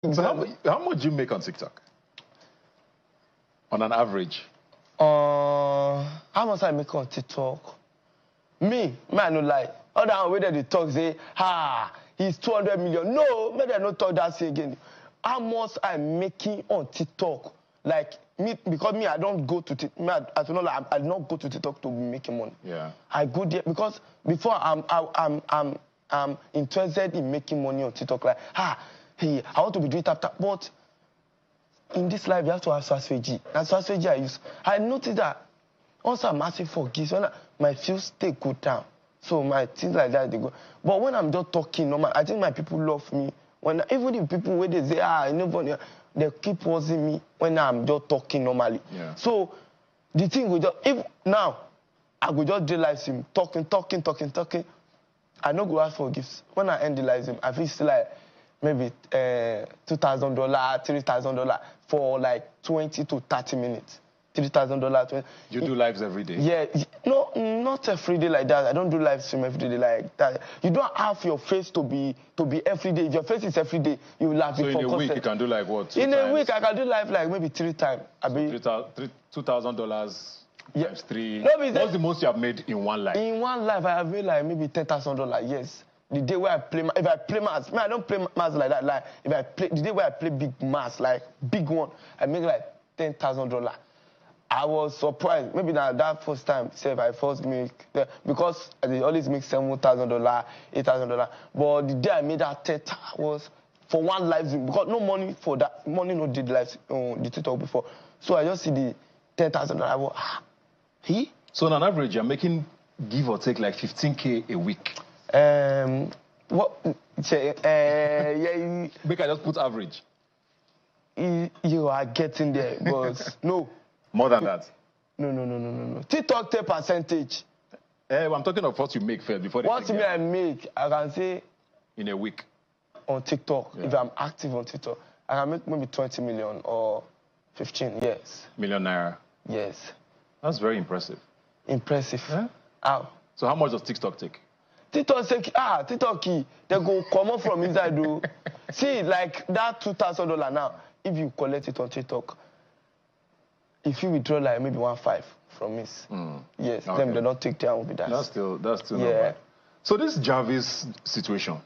So how much do you make on TikTok? On an average? How much I make on TikTok? Me, man, no lie. Other way that they talk, say, he's 200 million. No, maybe I not talk that say again. How much I'm making on TikTok? Like me, because me, I don't go to TikTok. I don't not go to TikTok to be making money. Yeah. I go there because before I'm interested in making money on TikTok. Like, hey, I want to be doing tap. But in this life, you have to have strategy. And strategy I use. I noticed that once I'm asking for gifts, when my feels they go down. So my things like that, they go. But when I'm just talking normal, I think my people love me. When even if people where they say, nobody, they keep watching me when I'm just talking normally. Yeah. So the thing will just, if now I will just do live stream, talking. I don't go ask for gifts. When I end the live stream, I feel still like maybe $2,000, $3,000 for like 20 to 30 minutes. $3,000. You do lives every day? Yeah. No, not every day like that. I don't do live stream every day like that. You don't have your face to be every day. If your face is every day, you will have it for in a week, you can do like what? In a week, I can do live like maybe 3 times. So $2,000 yeah. times 3. No, what's the most you have made in one life? In one life, I have made like maybe $10,000. Yes. The day where I play, if I play mass, I don't play mass like that. Like if I play, the day where I play big mass, like big one, I make like $10,000. I was surprised. Maybe that first time, say if I first make because they always make $7,000, $8,000. But the day I made that 10 was for one live stream because no money for that. Money no did live the TikTok before. So I just see the $10,000. I go, he? So on an average, you're making give or take like 15K a week. What? Yeah. Make I just put average. You are getting there, but no. More than that? No. TikTok 10%. I'm talking of what you make first before. What me I make, I can say. In a week. On TikTok, yeah. If I'm active on TikTok, I can make maybe 20 million or 15. Yes. Million naira. Yes. That's very impressive. Impressive. Yeah? How? So how much does TikTok take? TikTok key. They go come up from inside. Do see like that $2,000 now. If you collect it on TikTok, if you withdraw like maybe 1.5 from me, yes, okay. Them they don't take their own with that. That's still yeah. So this Jarvis situation,